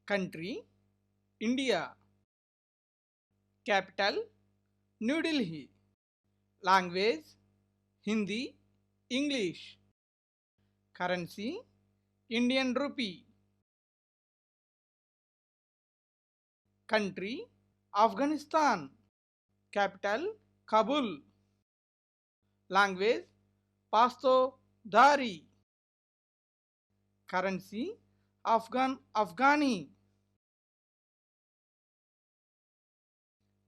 Country India. Capital New Delhi. Language Hindi, English. Currency Indian rupee. Country Afghanistan. Capital Kabul. Language Pashto Dari. Currency Afghani.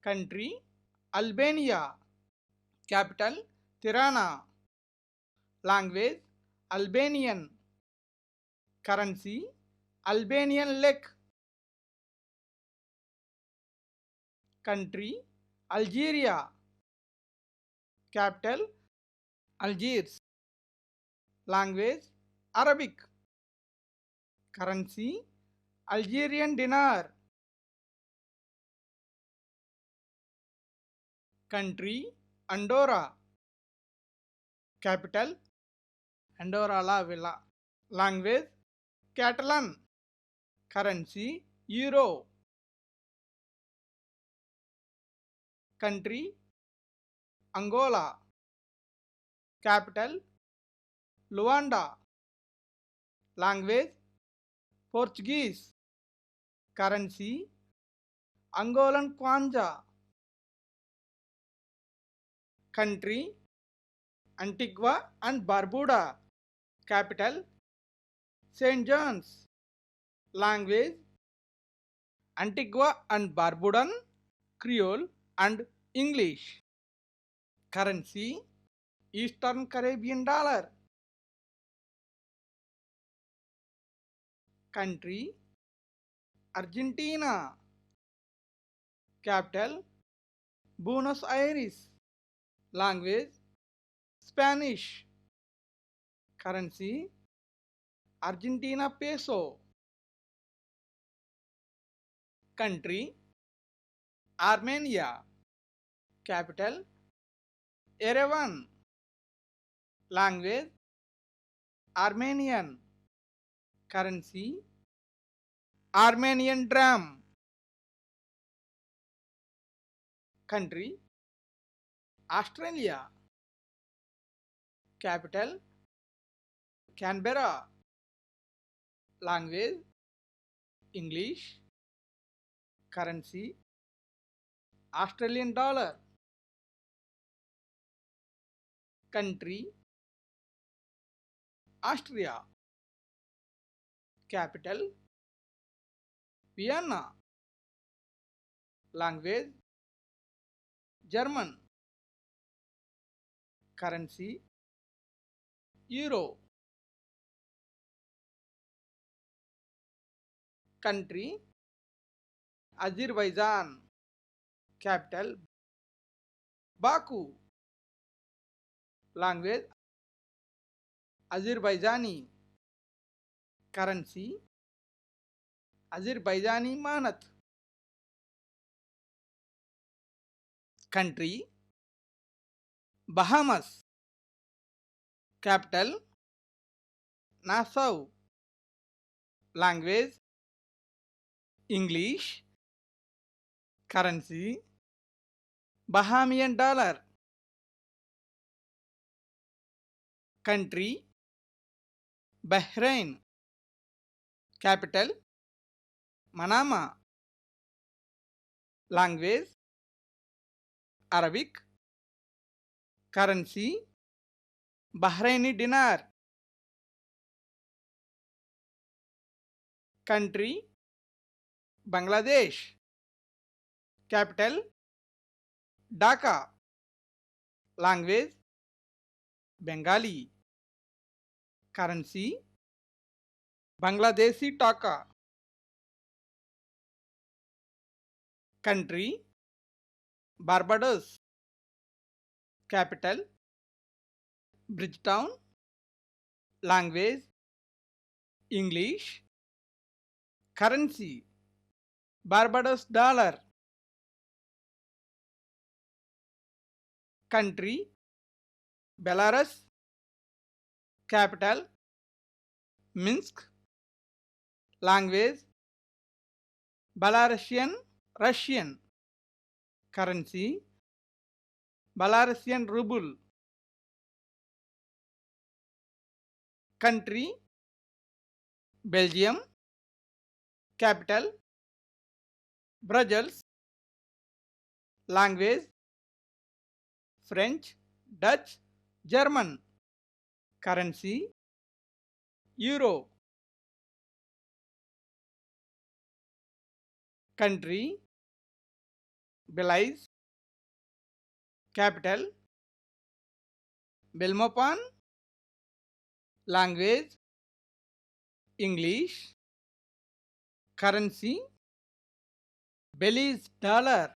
Country Albania. Capital Tirana. Language Albanian. Currency Albanian lek. Country Algeria. Capital Algiers. Language Arabic. Currency Algerian dinar. Country Andorra. Capital Andorra la Vella. Language Catalan. Currency Euro. Country Angola. Capital Luanda. Language Portuguese. Currency Angolan Kwanza. Country Antigua and Barbuda. Capital St. John's. Language Antigua and Barbudan, Creole and English. Currency Eastern Caribbean dollar. Country Argentina. Capital Buenos Aires. Language Spanish. Currency Argentina peso. Country Armenia. Capital Yerevan. Language Armenian. Currency Armenian dram. Country Australia. Capital Canberra. Language English. Currency Australian dollar. Country Austria. Capital Vienna. Language German. Currency Euro. Country Azerbaijan. Capital Baku. Language Azerbaijani. Currency Azerbaijani manat. Country Bahamas. Capital Nassau. Language English. Currency Bahamian dollar. Country Bahrain. Capital Manama. Language Arabic. Currency Bahraini dinar. Country Bangladesh. Capital Dhaka. Language Bengali. Currency Bangladeshi Taka. Country Barbados. Capital Bridgetown. Language English. Currency Barbados dollar. Country Belarus. Capital Minsk. Language Belarusian Russian. Currency Belarusian ruble. Country Belgium. Capital Brussels. Language French, Dutch, German. Currency Euro. Country Belize. Capital Belmopan. Language English. Currency Belize dollar.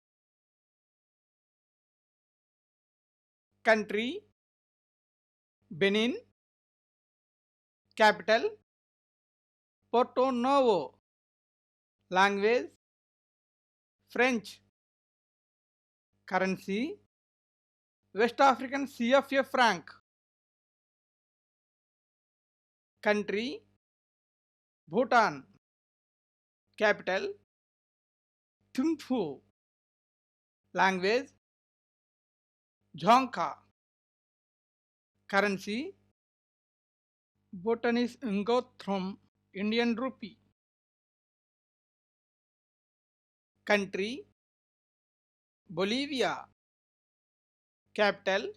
Country Benin. Capital Porto Novo. Language French. Currency West African CFA franc. Country Bhutan. Capital Thimphu. Language Dzongkha. Currency Bhutanese Ngothrom Indian rupee. Country Bolivia. Capital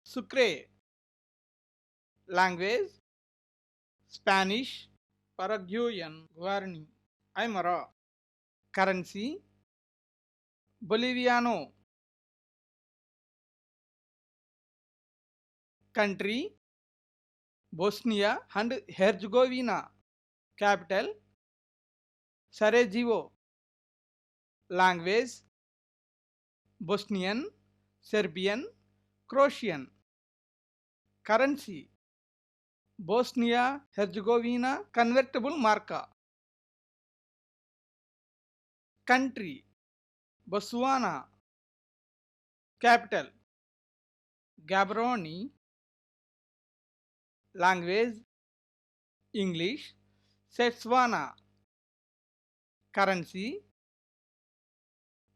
Sucre. Language Spanish Paraguayan Guarani Aymara. Currency Boliviano. Country Bosnia and Herzegovina. Capital Sarajevo. Language Bosnian, Serbian, Croatian. Currency Bosnia Herzegovina convertible marca. Country Botswana. Capital Gaborone. Language English Setswana. Currency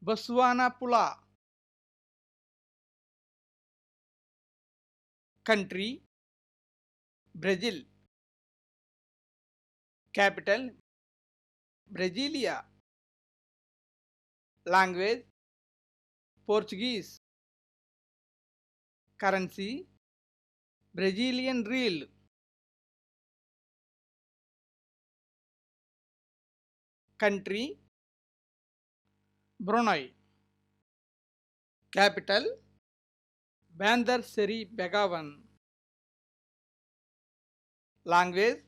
Botswana Pula. Country Brazil. Capital Brasilia. Language Portuguese. Currency Brazilian real. Country Brunei. Capital Bandar Seri Begawan. Language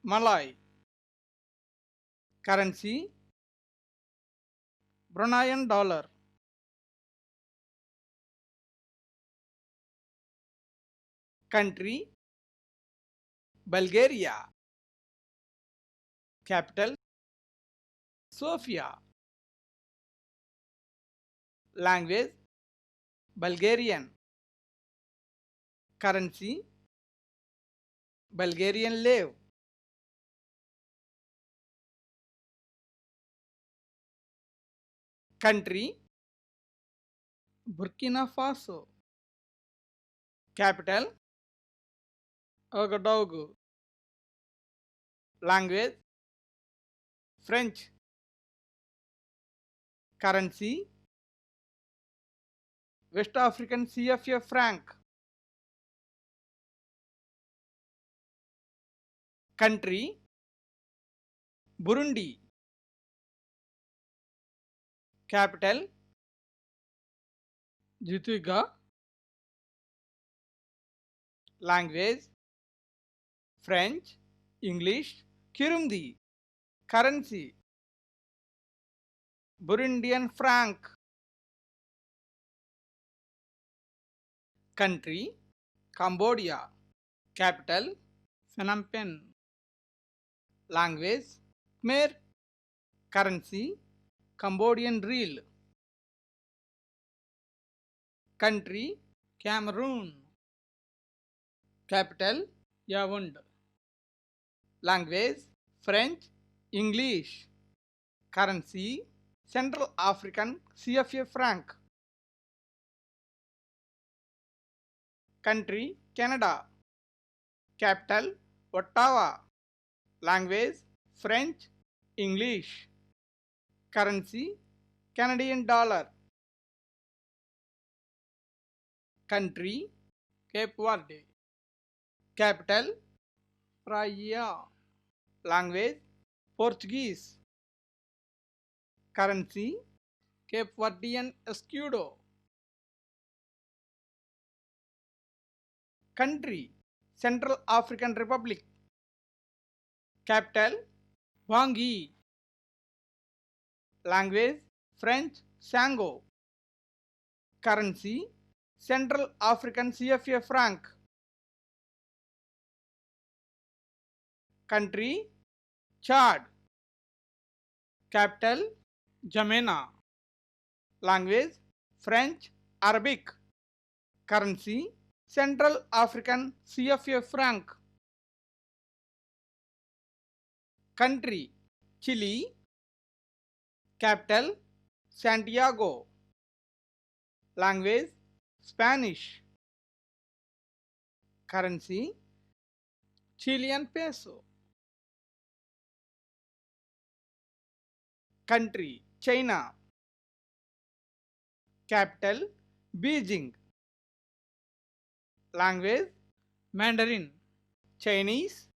Malay. Currency Bruneian dollar. Country Bulgaria. Capital Sofia. Language Bulgarian. Currency Bulgarian leu. Country Burkina Faso. Capital Ouagadougou. Language French. Currency West African CFA franc. Country Burundi. Capital Gitega. Language French, English, Kirundi. Currency Burundian franc. Country Cambodia. Capital Phnom Penh. Language Khmer. Currency Cambodian riel. Country Cameroon. Capital Yaoundé. Language French, English. Currency Central African CFA franc. Country Canada. Capital Ottawa. Language French, English. Currency Canadian dollar. Country Cape Verde. Capital Praia. Language Portuguese. Currency Cape Verdean escudo. Country Central African Republic. Capital Bangui. Language French Sango. Currency Central African CFA franc. Country Chad. Capital Jamena. Language French Arabic. Currency Central African CFA franc. Country Chile. Capital Santiago. Language Spanish. Currency Chilean peso. Country China. Capital Beijing. Language Mandarin. Chinese.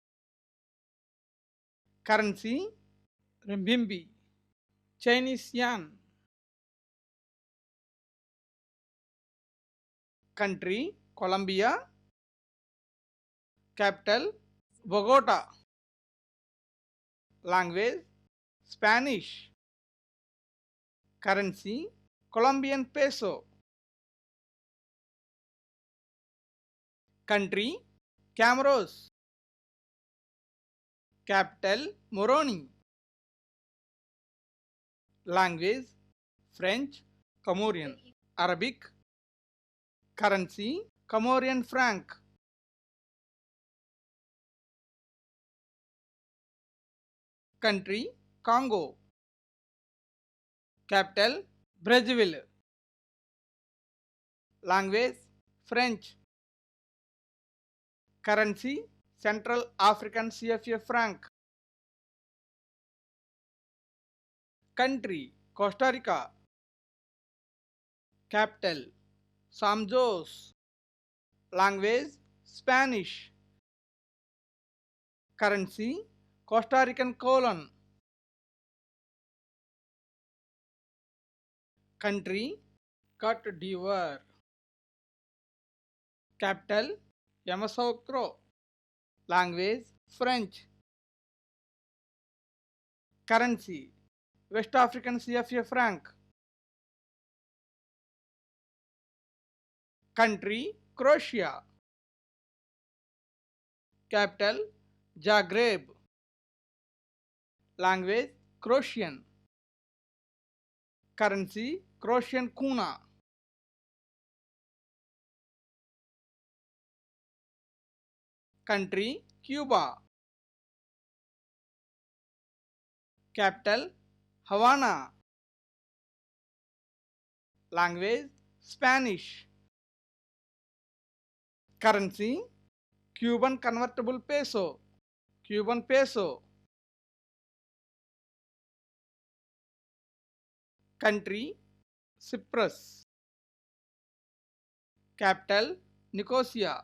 Currency renminbi. Chinese yuan. Country Colombia. Capital Bogota. Language Spanish. Currency Colombian peso. Country Comoros. Capital Moroni. Language French Comorian. Arabic. Currency Comorian franc. Country Congo. Capital Brazzaville. Language French. Currency Central African CFA franc. Country Costa Rica. Capital San Jose. Language Spanish. Currency Costa Rican colon. Country Cote d'Ivoire. Capital Yamoussoukro. Language French. Currency West African CFA franc. Country Croatia. Capital Zagreb. Language Croatian. Currency Croatian kuna. Country Cuba. Capital Havana. Language Spanish. Currency Cuban convertible peso. Cuban peso. Country Cyprus. Capital Nicosia.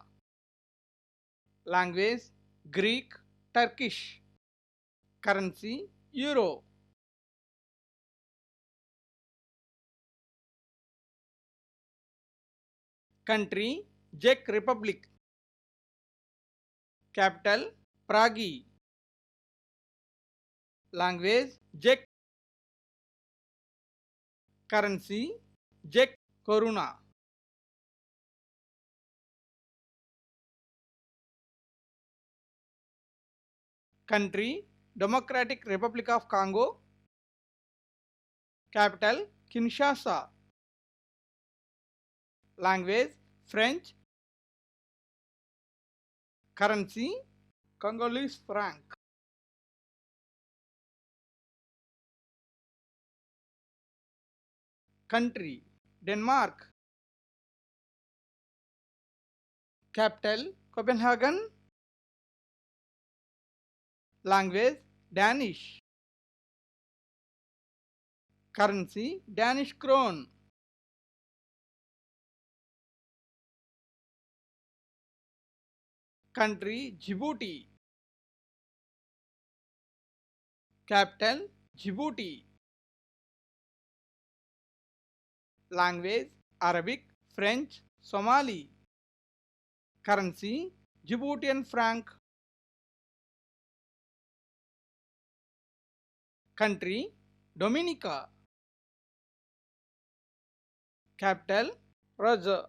Language Greek Turkish. Currency Euro. Country Czech Republic. Capital Prague. Language Czech. Currency Czech koruna. Country Democratic Republic of Congo. Capital Kinshasa. Language French. Currency Congolese franc. Country Denmark. Capital Copenhagen. Language Danish. Currency Danish krone. Country Djibouti. Capital Djibouti. Language Arabic, French, Somali. Currency Djiboutian franc. Country Dominica. Capital Roger.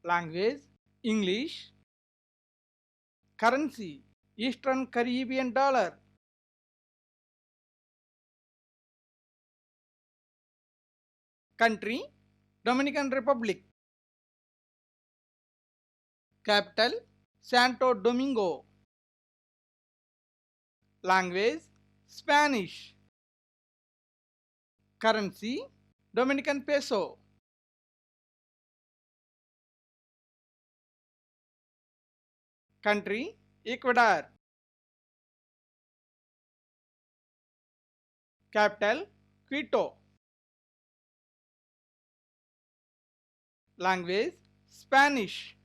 Language English. Currency Eastern Caribbean dollar. Country Dominican Republic. Capital Santo Domingo. Language Spanish. Currency Dominican peso. Country Ecuador. Capital Quito. Language Spanish.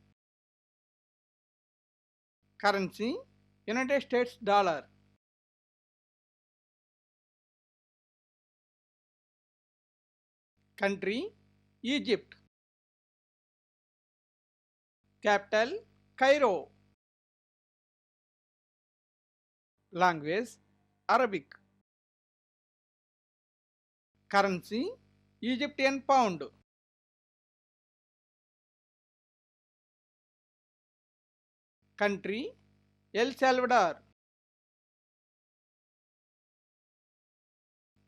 Currency United States dollar. Country Egypt. Capital Cairo. Language Arabic. Currency Egyptian pound. Country El Salvador.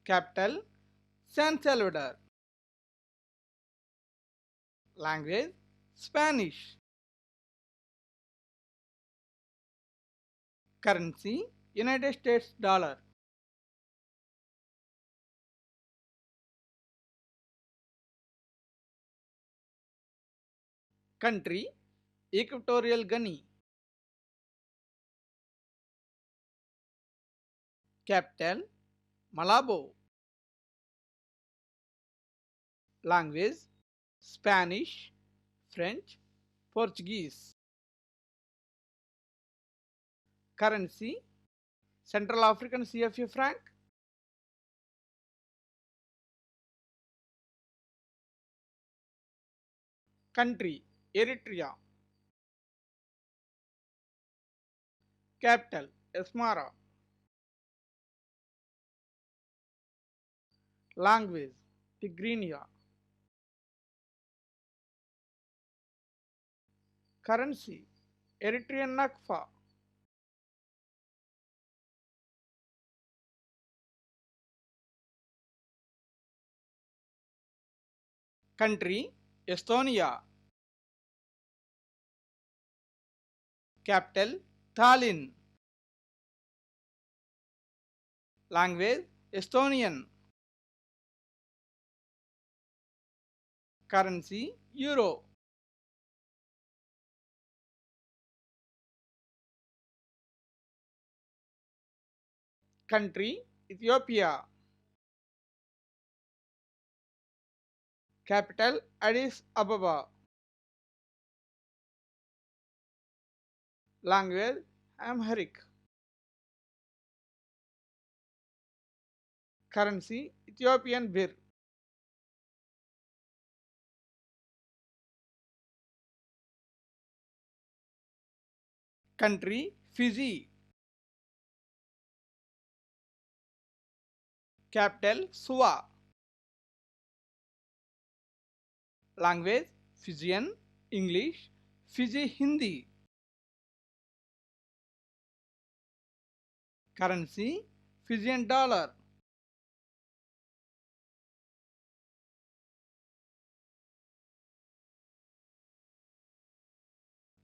Capital San Salvador. Language Spanish. Currency United States dollar. Country Equatorial Guinea. Capital Malabo. Language Spanish, French, Portuguese. Currency Central African CFA franc. Country Eritrea. Capital Asmara. Language Tigrinya. Currency Eritrean Nakfa. Country Estonia. Capital Tallinn. Language Estonian. Currency Euro. Country Ethiopia. Capital Addis Ababa. Language Amharic. Currency Ethiopian birr. Country Fiji. Capital Suva. Language Fijian, English, Fiji Hindi. Currency Fijian dollar.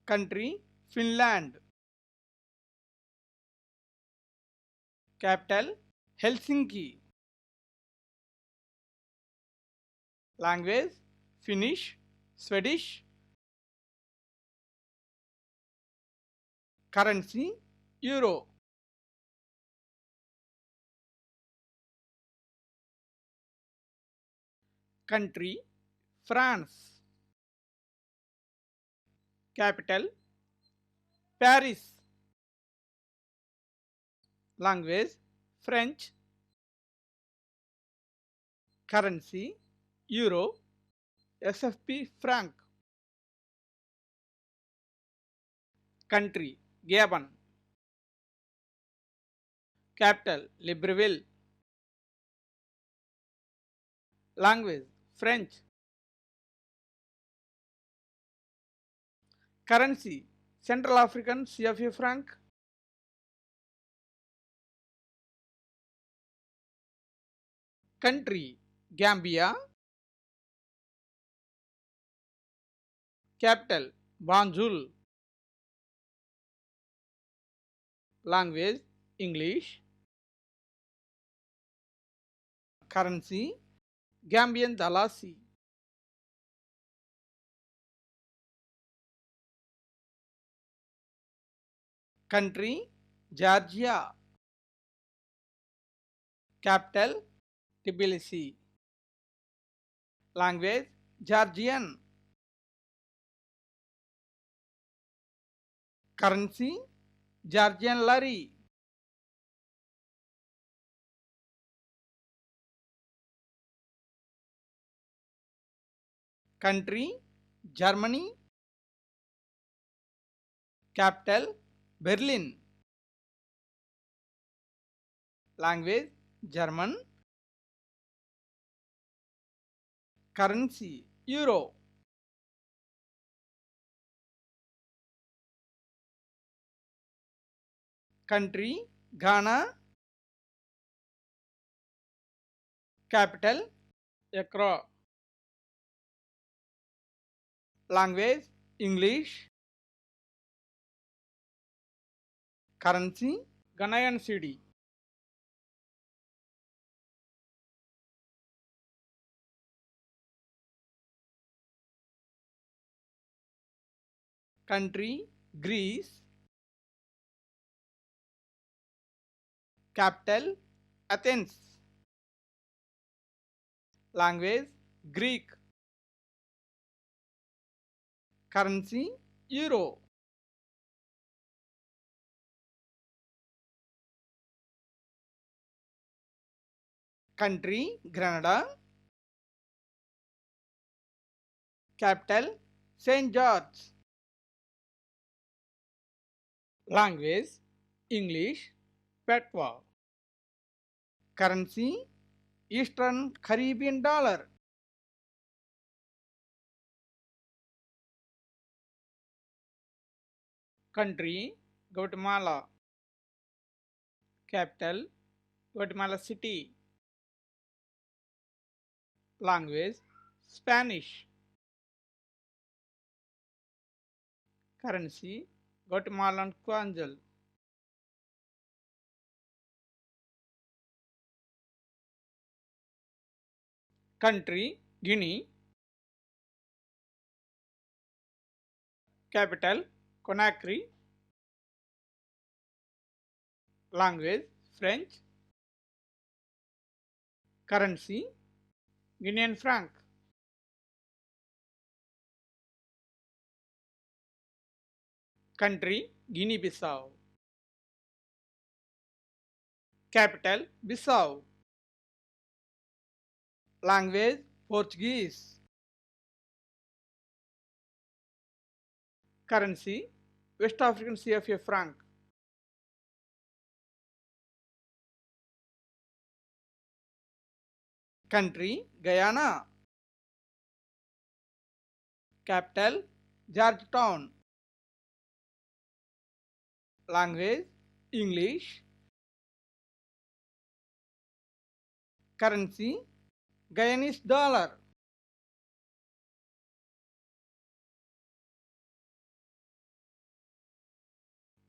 Country Finland. Capital Helsinki. Language Finnish, Swedish. Currency Euro. Country France. Capital Paris. Language French. Currency Euro, SFP franc. Country Gabon. Capital Libreville. Language French. Currency Central African CFA franc. Country Gambia. Capital Banjul. Language English. Currency Gambian Dalasi. Country Georgia. Capital Tbilisi. Language Georgian. Currency Georgian lari. Country Germany. Capital Berlin. Language German. Currency Euro. Country Ghana. Capital Accra. Language English. Currency Ghanaian cedi. Country Greece. Capital Athens. Language Greek. Currency Euro. Country Grenada. Capital Saint George. Language English Patois. Currency Eastern Caribbean dollar. Country Guatemala. Capital Guatemala City. Language Spanish. Currency Guatemalan Quanjal. Country Guinea. Capital Conakry. Language French. Currency Guinean franc. Country Guinea-Bissau. Capital Bissau. Language Portuguese. Currency West African CFA franc. Country Guyana. Capital Georgetown. Language English. Currency Guyanese dollar.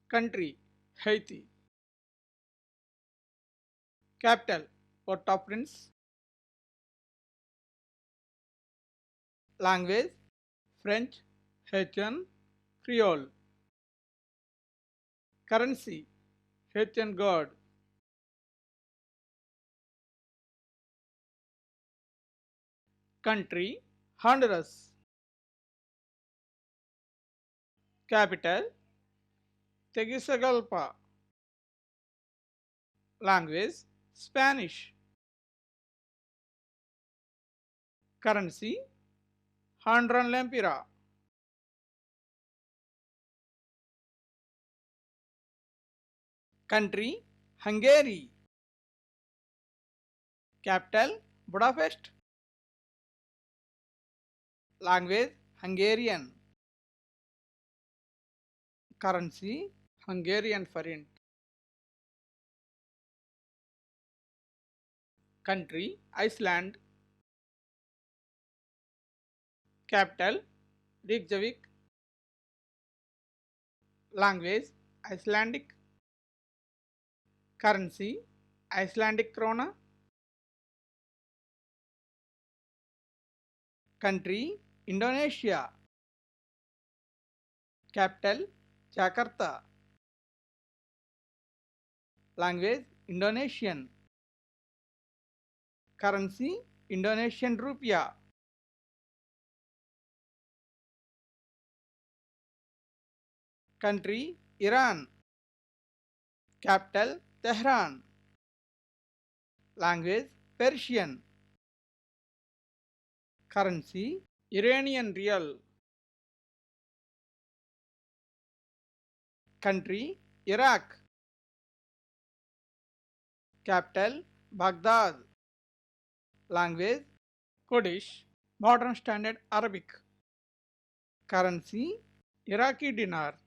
Country Haiti. Capital Port-au-Prince. Language French, Haitian, Creole. Currency Haitian gourd. Country Honduras. Capital Tegucigalpa. Language Spanish. Currency Honduran lempira. Country Hungary. Capital Budapest. Language Hungarian. Currency Hungarian forint. Country Iceland. Capital Reykjavik. Language Icelandic. Currency Icelandic krona. Country Indonesia. Capital Jakarta. Language Indonesian. Currency Indonesian rupiah. Country Iran. Capital Tehran. Language Persian. Currency Iranian rial. Country Iraq. Capital Baghdad. Language Kurdish Modern Standard Arabic. Currency Iraqi dinar.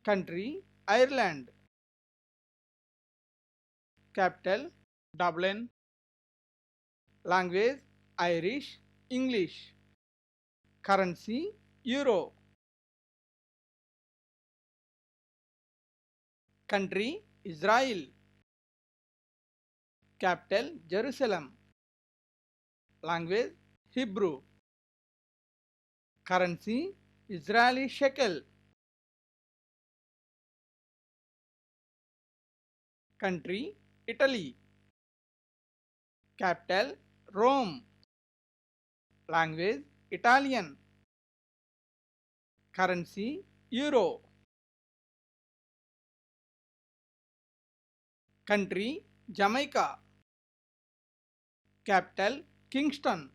Country Ireland. Capital Dublin. Language Irish English. Currency Euro. Country Israel. Capital Jerusalem. Language Hebrew. Currency Israeli shekel. Country Italy. Capital Rome. Language Italian. Currency Euro. Country Jamaica. Capital Kingston.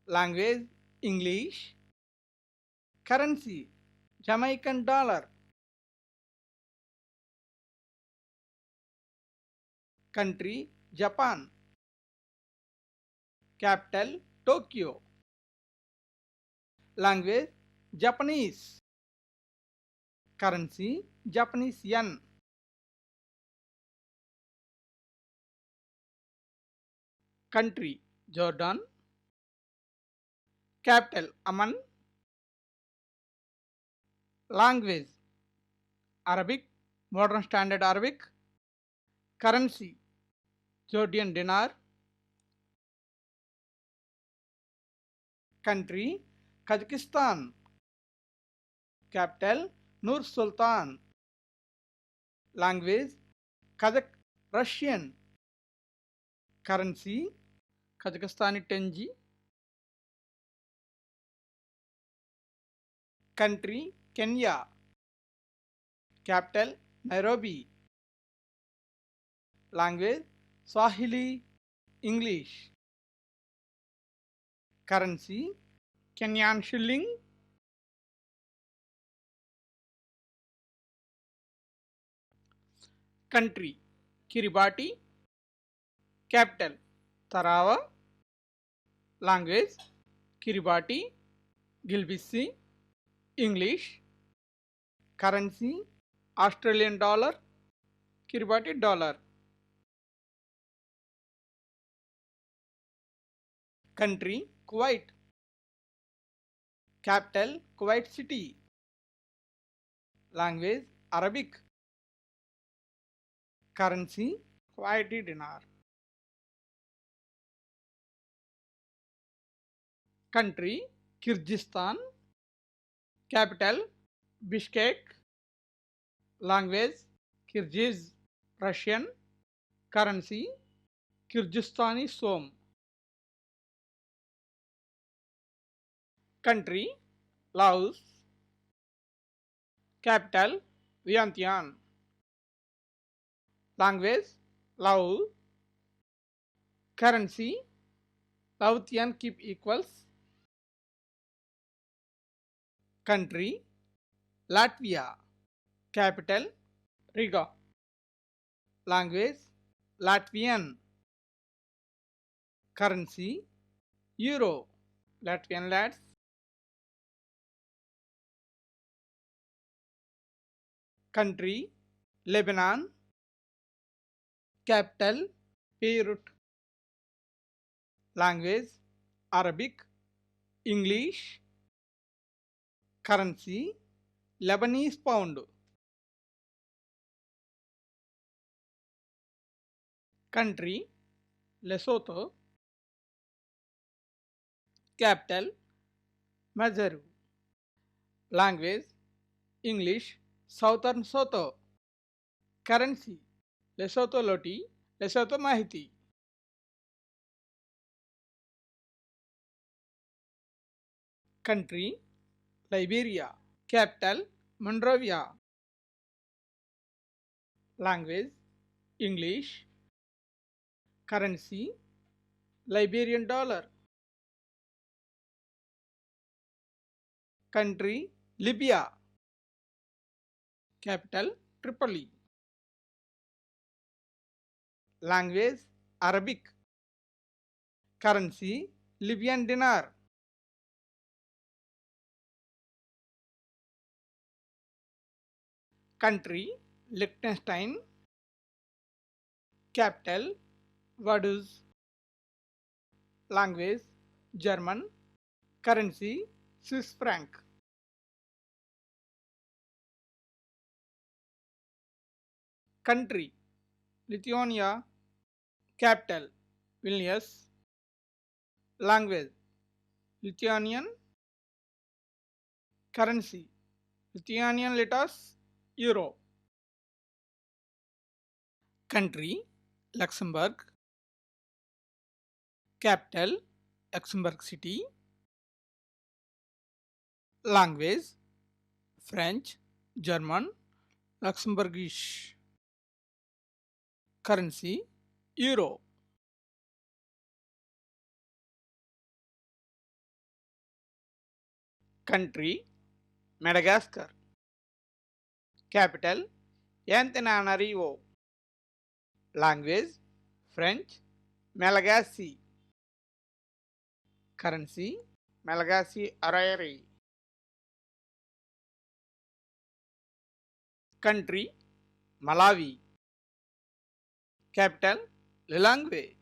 Language English. Currency Jamaican dollar. Country Japan. Capital Tokyo. Language Japanese. Currency Japanese yen. Country Jordan. Capital Amman. Language Arabic, Modern Standard Arabic. Currency Jordan dinar. Country Kazakhstan. Capital Nur Sultan. Language Kazakh Russian. Currency Kazakhstani tengi. Country Kenya. Capital Nairobi. Language Swahili English. Currency Kenyan shilling. Country Kiribati. Capital Tarawa. Language Kiribati Gilbisi English. Currency Australian dollar. Kiribati dollar. Country Kuwait. Capital Kuwait City. Language Arabic. Currency Kuwaiti dinar. Country Kyrgyzstan. Capital Bishkek. Language Kyrgyz Russian. Currency Kyrgyzstani Som. Country Laos. Capital Vientiane. Language Lao. Currency Laotian keep equals. Country Latvia. Capital Riga. Language Latvian. Currency Euro. Latvian lads. Country Lebanon. Capital Beirut. Language Arabic. English. Currency Lebanese pound. Country Lesotho. Capital Maseru. Language English Southern Sotho. Currency Lesotho Loti. Lesotho Mahiti. Country Liberia. Capital Monrovia. Language English. Currency Liberian dollar. Country Libya. Capital Tripoli. Language Arabic. Currency Libyan dinar. Country Liechtenstein. Capital Vaduz. Language German. Currency Swiss franc. Country Lithuania. Capital Vilnius. Language Lithuanian. Currency Lithuanian litas. Euro. Country Luxembourg. Capital Luxembourg City. Language French, German, Luxembourgish. Currency Euro. Country Madagascar. Capital Antananarivo. Language French, Malagasy. Currency Malagasy Arairi. Country Malawi. Capital Lilongwe.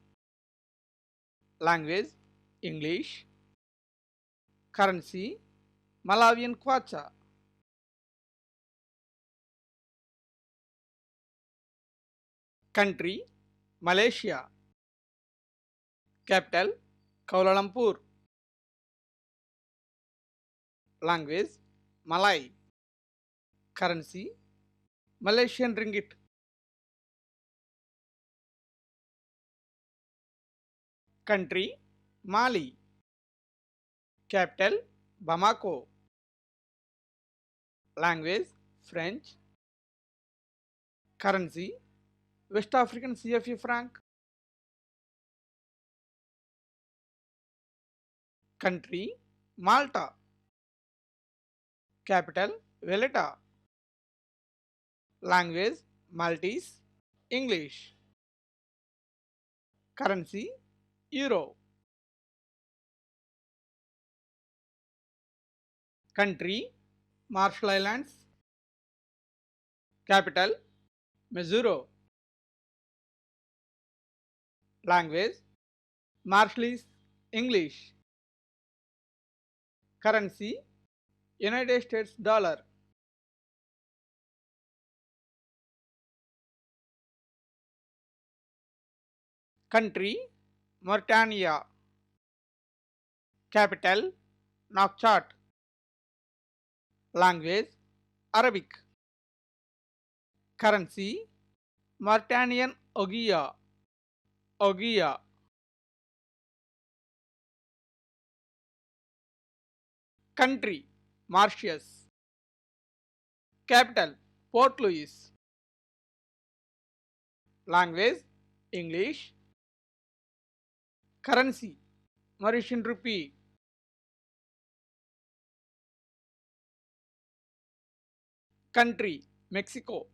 Language English. Currency Malawian kwacha. Country Malaysia. Capital Kuala Lumpur. Language Malay. Currency Malaysian ringgit. Country Mali. Capital Bamako. Language French. Currency West African CFA franc. Country Malta. Capital Valletta. Language Maltese English. Currency Euro. Country Marshall Islands. Capital Majuro. Language Marshallese English. Currency United States dollar. Country Mauritania. Capital Nouakchott. Language Arabic. Currency Mauritanian Ogia. Ogia. Country Mauritius. Capital Port Louis. Language English. Currency Mauritian rupee. Country Mexico.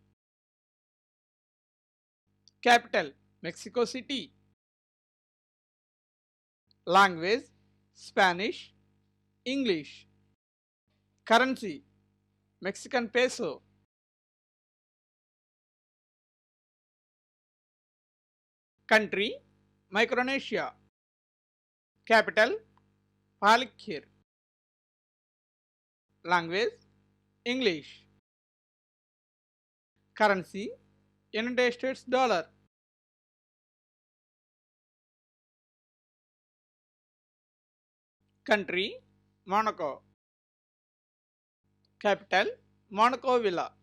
Capital Mexico City. Language Spanish. English. Currency Mexican peso. Country Micronesia. Capital Palikir. Language English. Currency United States dollar. Country Monaco. Capital Monaco Villa.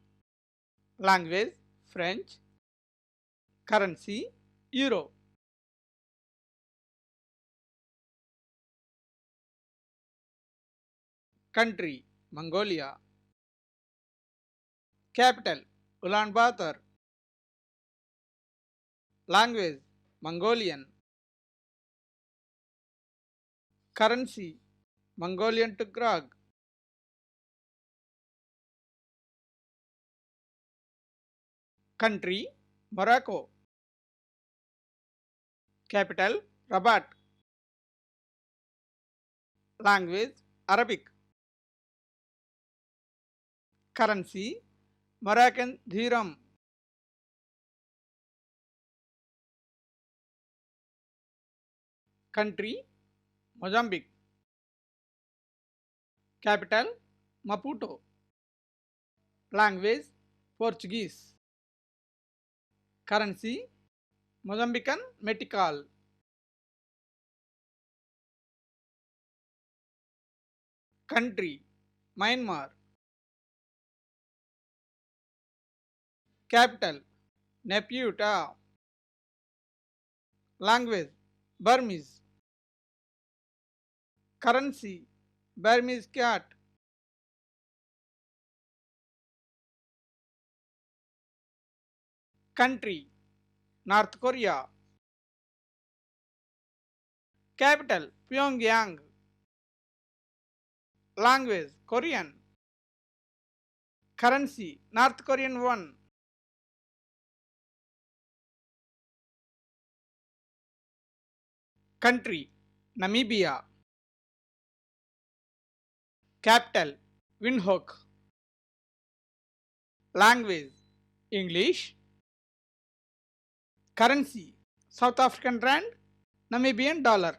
Language French. Currency Euro. Country Mongolia. Capital Ulaanbaatar. Language Mongolian. Currency Mongolian Tuareg. Country Morocco. Capital Rabat. Language Arabic. Currency Moroccan dirham. Country Mozambique. Capital Maputo. Language Portuguese. Currency Mozambican metical. Country Myanmar. Capital Naypyidaw. Language Burmese. Currency Burmese kyat. Country North Korea. Capital Pyongyang. Language Korean. Currency North Korean won. Country Namibia. Capital Windhoek. Language English. Currency South African rand, Namibian dollar.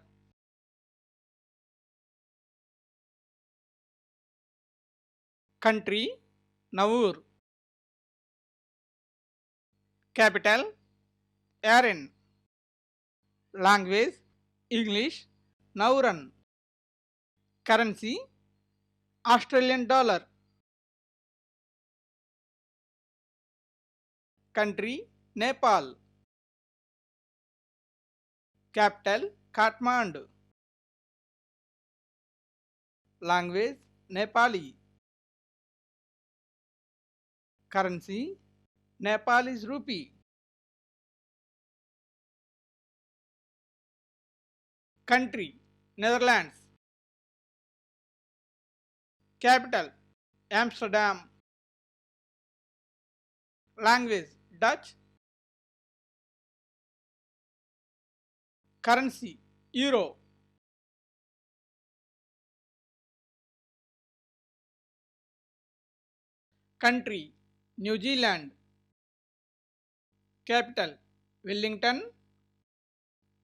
Country Nauru. Capital Yaren. Language English Nauran. Currency Australian dollar. Country Nepal. Capital Kathmandu. Language Nepali. Currency Nepalese rupee. Country Netherlands. Capital Amsterdam. Language Dutch. Currency Euro. Country New Zealand. Capital Wellington.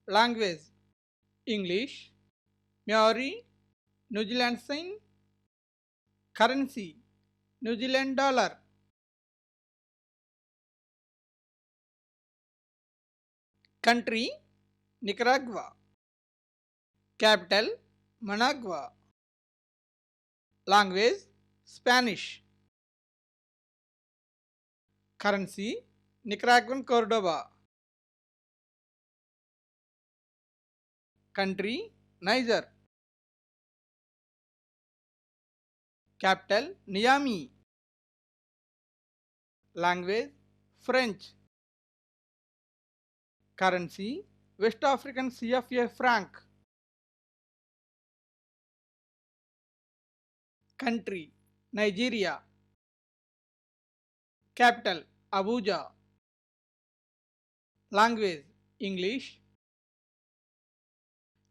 Language English Maori. New Zealand sign. Currency New Zealand dollar. Country Nicaragua. Capital Managua. Language Spanish. Currency Nicaraguan Cordoba. Country Niger. Capital Niamey. Language French. Currency West African CFA franc. Country Nigeria. Capital Abuja. Language English.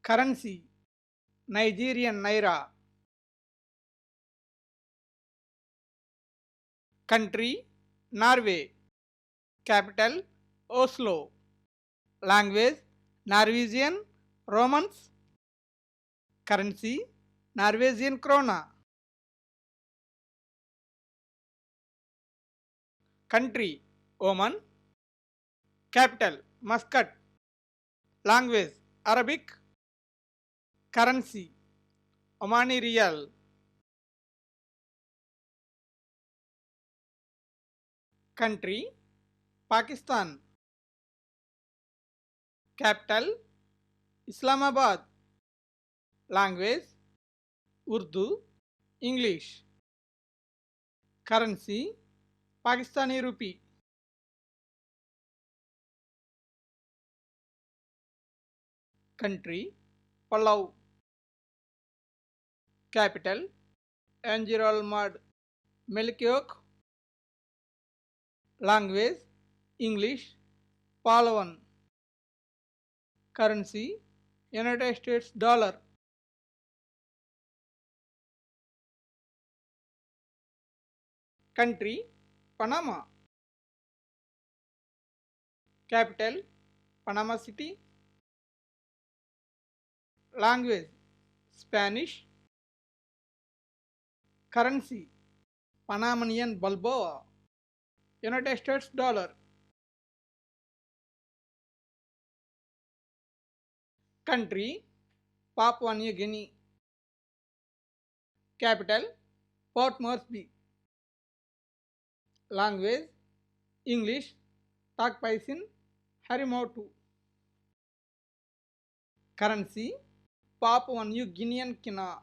Currency Nigerian naira. Country Norway. Capital Oslo. Language Norwegian Romance. Currency Norwegian krona. Country Oman. Capital Muscat. Language Arabic. Currency Omani Riyal. Country Pakistan. Capital Islamabad. Language Urdu. English. Currency Pakistani rupee. Country Palau. Capital Anjiralmad. Melchiok. Language English. Palawan. Currency United States dollar. Country Panama. Capital Panama City. Language Spanish. Currency Panamanian Balboa. United States dollar. Country Papua New Guinea. Capital Port Moresby. Language English. Takpaisin Harimotu. Currency Papua New Guinean kina.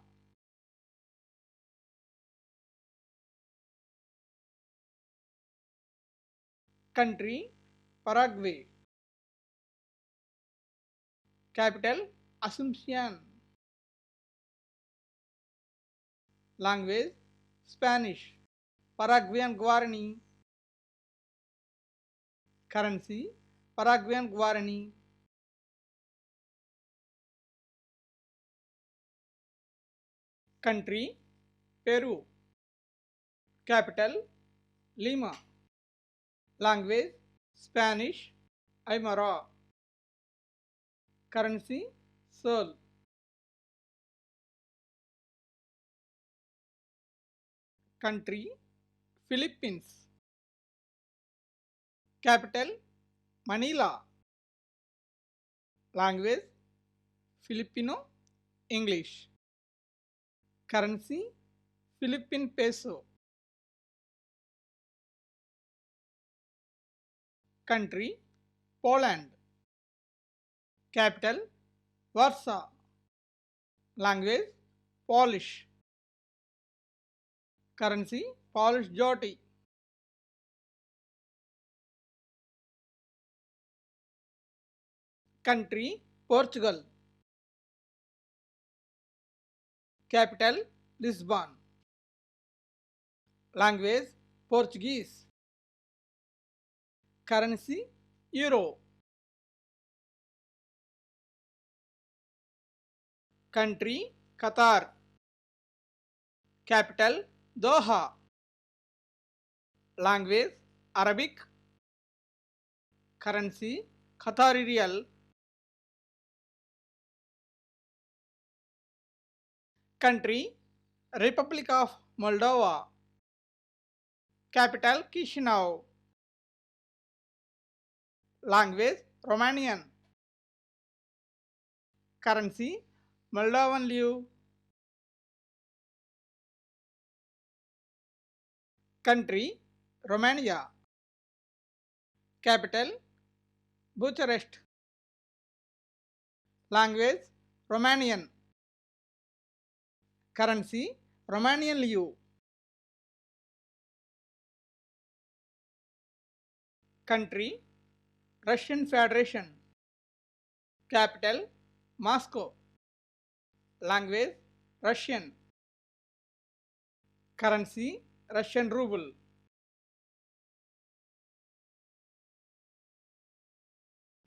Country Paraguay. Capital Asuncion. Language Spanish. Paraguayan Guarani. Currency Paraguayan Guarani. Country Peru. Capital Lima. Language Spanish Aymara. Currency Sol. Country Philippines. Capital Manila. Language Filipino English. Currency Philippine peso. Country Poland. Capital Warsaw. Language Polish. Currency Polish zloty. Country Portugal. Capital Lisbon. Language Portuguese. Currency Euro. Country Qatar. Capital Doha. Language Arabic. Currency Qatari Riyal. Country Republic of Moldova. Capital Chisinau. Language Romanian. Currency Moldovan leu. Country Romania. Capital Bucharest. Language Romanian. Currency Romanian leu. Country Russian Federation. Capital Moscow. Language Russian. Currency Russian ruble.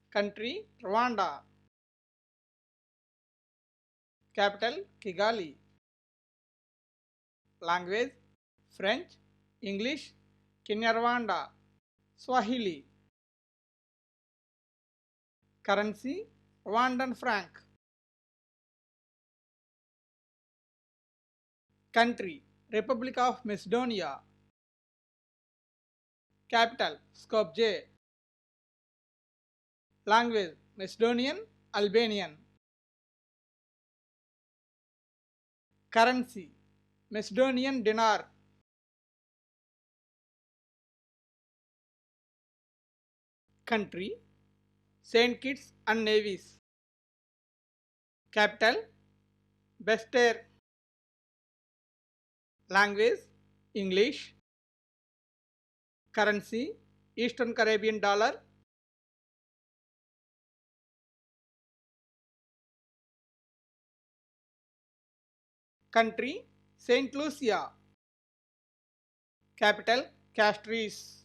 Country Rwanda. Capital Kigali. Language French, English, Kinyarwanda, Swahili. Currency Rwandan franc. Country Republic of Macedonia. Capital Skopje. Language Macedonian, Albanian. Currency Macedonian dinar. Country Saint Kitts and Nevis. Capital Basseterre. Language English. Currency Eastern Caribbean dollar. Country Saint Lucia. Capital Castries.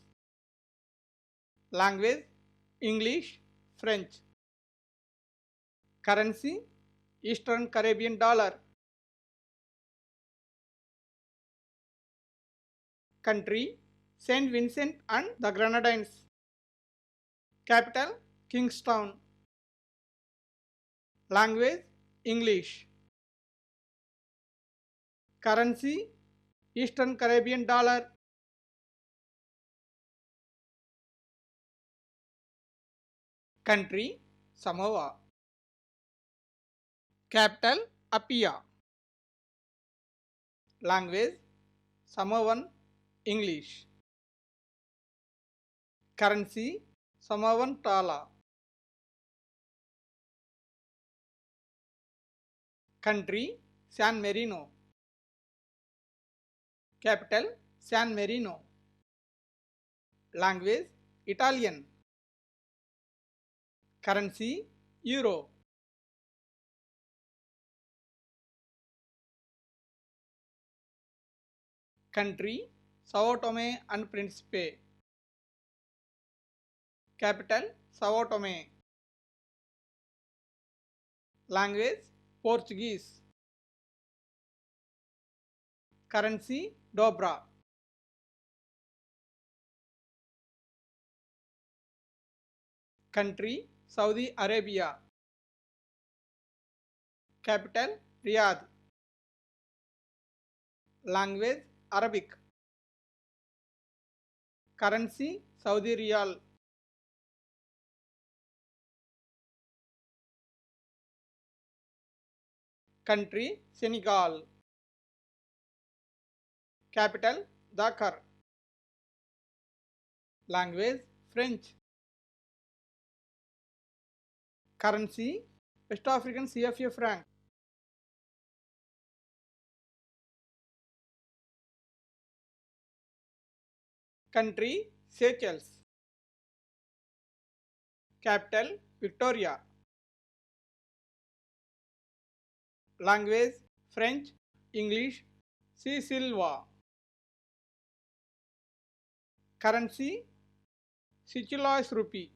Language English, French. Currency Eastern Caribbean dollar. Country Saint Vincent and the Grenadines. Capital Kingstown. Language English. Currency Eastern Caribbean dollar. Country Samoa. Capital Apia. Language Samoan English. Currency Samoan Tala. Country San Marino. Capital San Marino. Language Italian. Currency Euro. Country Sao Tome and Principe. Capital Sao Tome. Language Portuguese. Currency Dobra. Country Saudi Arabia. Capital Riyadh. Language Arabic. Currency Saudi Riyal. Country Senegal. Capital Dakar. Language French. Currency West African CFA franc. Country Seychelles. Capital Victoria. Language French, English, Sicilwa. Currency Seychelles rupee.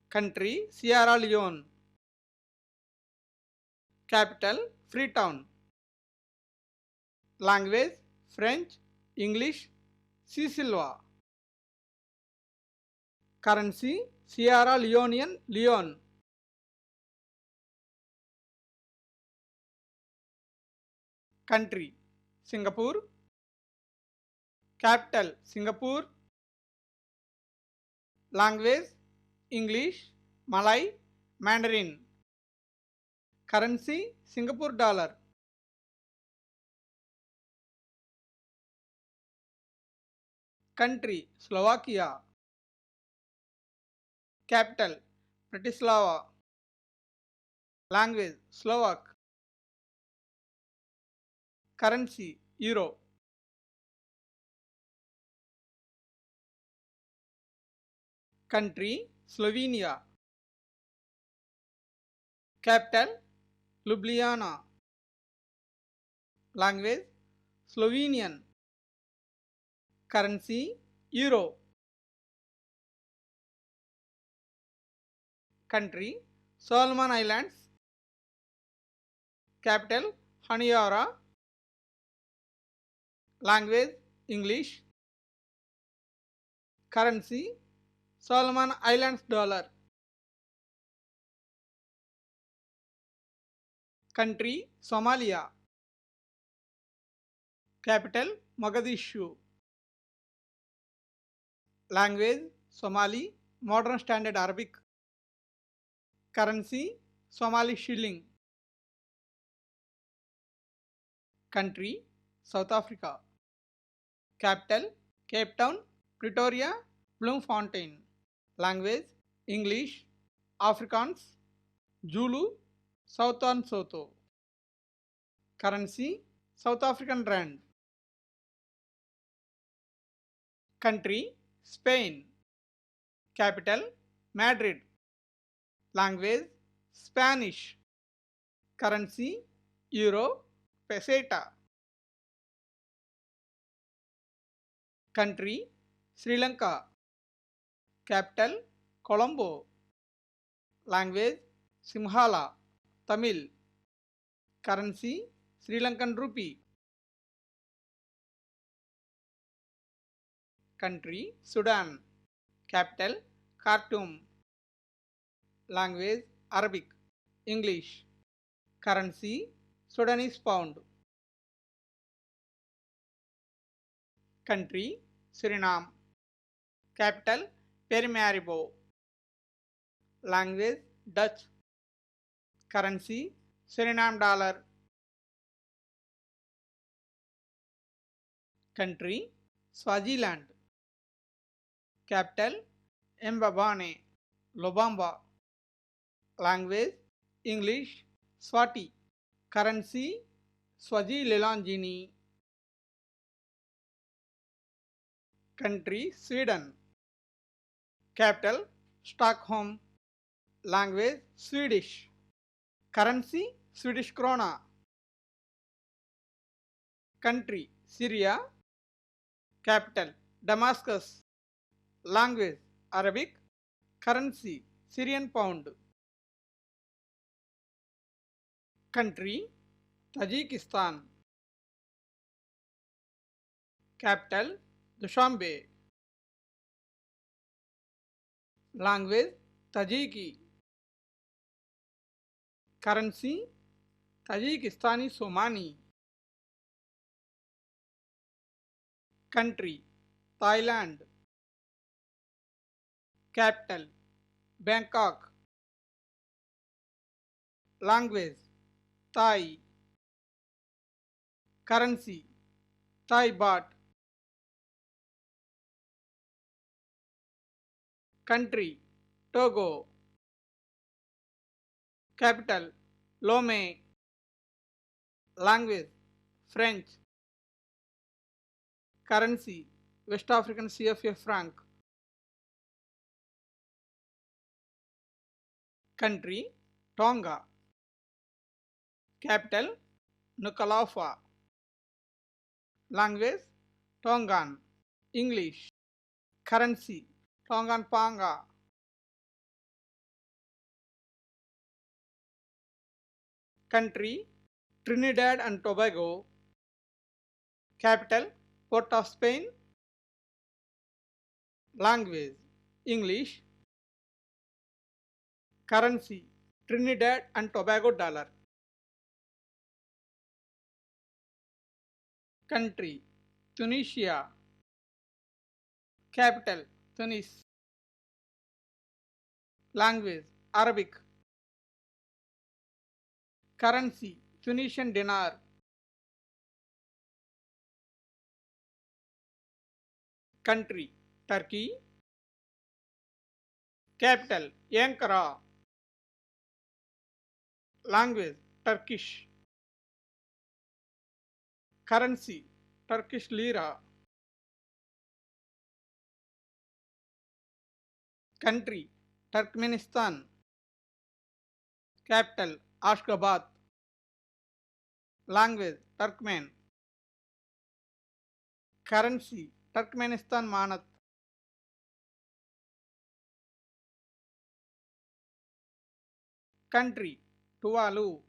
Country Sierra Leone. Capital Freetown. Language French, English, Sicilwa. Currency Sierra Leonean Leone. Country Singapore. Capital Singapore. Language English, Malay, Mandarin. Currency Singapore dollar. Country Slovakia. Capital Bratislava. Language Slovak. Currency Euro. Country Slovenia. Capital Ljubljana. Language Slovenian. Currency Euro. Country Solomon Islands. Capital Honiara. Language English. Currency Solomon Islands dollar. Country Somalia. Capital Mogadishu. Language Somali Modern Standard Arabic. Currency Somali shilling. Country South Africa. Capital Cape Town, Pretoria, Bloemfontein. Language English, Afrikaans, Zulu, Southern Sotho. Currency South African rand. Country Spain. Capital Madrid. Language Spanish. Currency Euro, Peseta. Country Sri Lanka. Capital Colombo. Language Sinhala, Tamil. Currency Sri Lankan rupee. Country Sudan. Capital Khartoum. Language Arabic, English. Currency Sudanese pound. Country Suriname. Capital Paramaribo. Language Dutch. Currency Suriname dollar. Country Swaziland. Capital Mbabane, Lobamba. Language English, Swati. Currency Swazilangini. Country Sweden. Capital Stockholm. Language Swedish. Currency Swedish krona. Country Syria. Capital Damascus. Language Arabic. Currency Syrian pound. Country Tajikistan. Capital Dushanbe. Language Tajiki. Currency Tajikistani Somani. Country Thailand. Capital Bangkok. Language Thai. Currency Thai baht. Country Togo. Capital Lomé. Language French. Currency West African CFA franc. Country Tonga. Capital Nuku'alofa. Language Tongan. English. Currency Tongan Panga. Country Trinidad and Tobago. Capital Port of Spain. Language English. Currency Trinidad and Tobago dollar. Country Tunisia. Capital Tunis. Language Arabic. Currency Tunisian dinar. Country Turkey. Capital Ankara. Language Turkish. Currency Turkish lira. Country Turkmenistan. Capital Ashgabat. Language Turkmen. Currency Turkmenistan Manat. Country Tuvalu.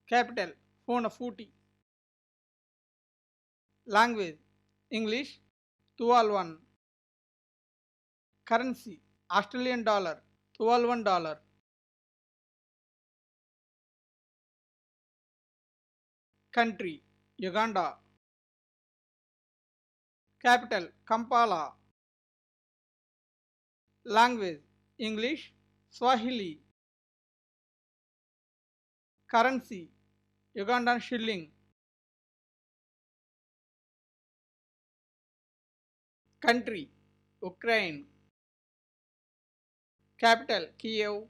Capital Funafuti. Language English Tuvaluan. Currency Australian dollar $12. Country Uganda. Capital Kampala. Language English Swahili. Currency Ugandan shilling. Country Ukraine. Capital Kiev.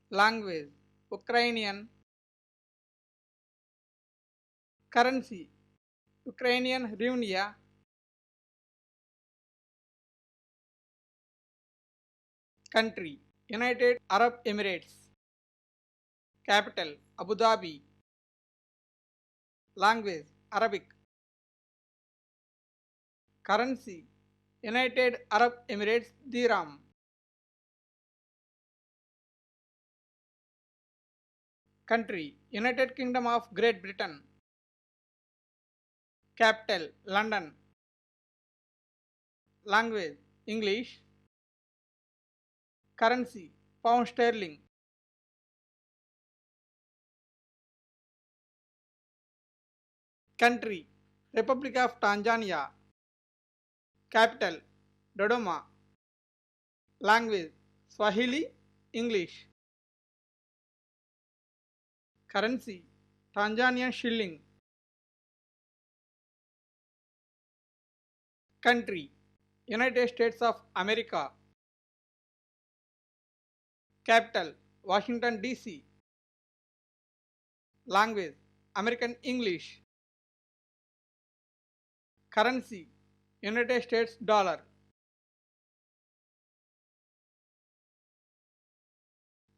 Language Ukrainian. Currency Ukrainian hryvnia. Country United Arab Emirates. Capital Abu Dhabi. Language Arabic. Currency United Arab Emirates dirham. Country United Kingdom of Great Britain. Capital London. Language English. Currency pound sterling. Country Republic of Tanzania. Capital Dodoma. Language Swahili English. Currency Tanzanian shilling. Country United States of America. Capital Washington DC. Language American English. Currency United States dollar.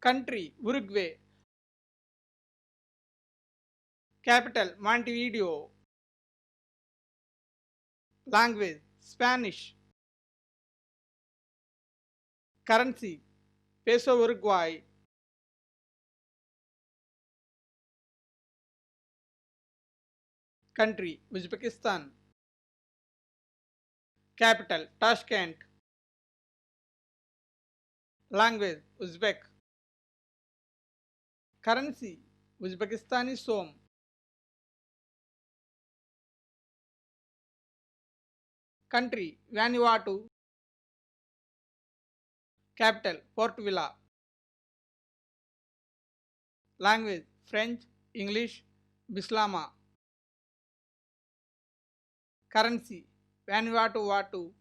Country Uruguay. Capital Montevideo. Language Spanish. Currency Peso Uruguay. Country Uzbekistan. Capital Tashkent. Language Uzbek. Currency Uzbekistani som. Country Vanuatu. Capital Port Vila. Language French, English, Bislama. Currency Vanuatu Vatu.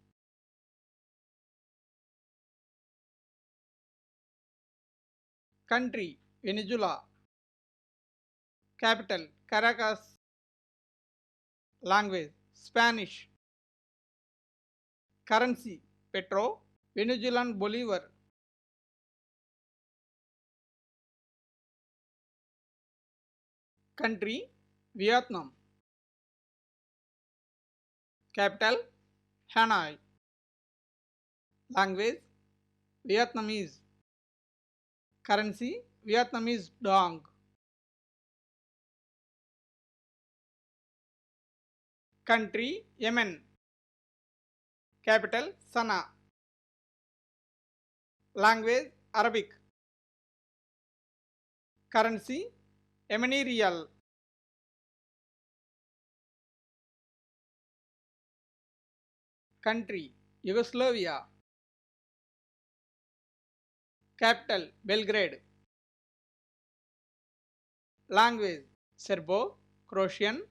Country Venezuela. Capital Caracas. Language Spanish. Currency Petro Venezuelan Bolivar. Country Vietnam. Capital Hanoi. Language Vietnamese. Currency Vietnamese dong. Country Yemen. Capital Sana'a. Language Arabic. Currency Yemeni Riyal. Country Yugoslavia. Capital Belgrade. Language Serbo, Croatian,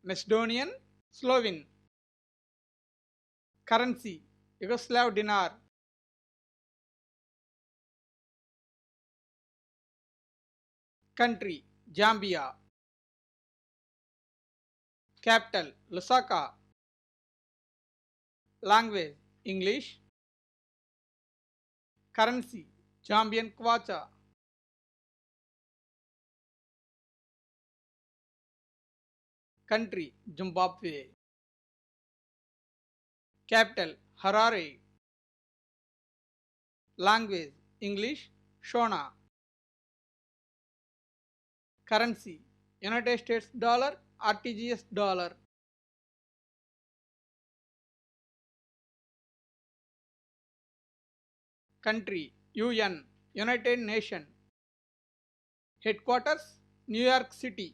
Macedonian, Slovene. Currency Yugoslav dinar. Country Zambia. Capital Lusaka. Language English. Currency Zambian kwacha. Country Zimbabwe. Capital Harare. Language English Shona. Currency United States dollar, RTGS dollar. Country UN, United Nations. Headquarters New York City.